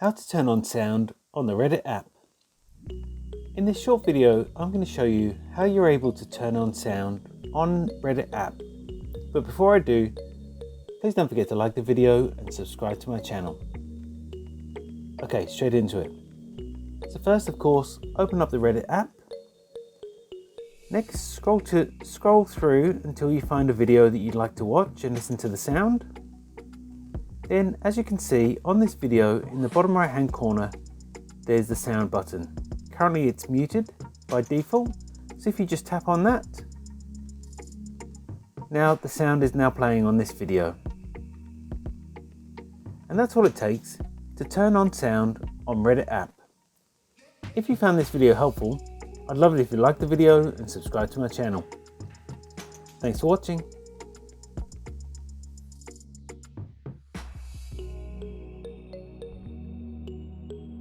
How to turn on sound on the Reddit app. In this short video, I'm going to show you how you're able to turn on sound on Reddit app. But before I do, please don't forget to like the video and subscribe to my channel. Okay, straight into it. So first, of course, open up the Reddit app. Next, scroll through until you find a video that you'd like to watch and listen to the sound. Then, as you can see on this video, in the bottom right hand corner, there's the sound button. Currently it's muted by default, so if you just tap on that, now the sound is now playing on this video. And that's all it takes to turn on sound on Reddit app. If you found this video helpful, I'd love it if you liked the video and subscribe to my channel. Thanks for watching.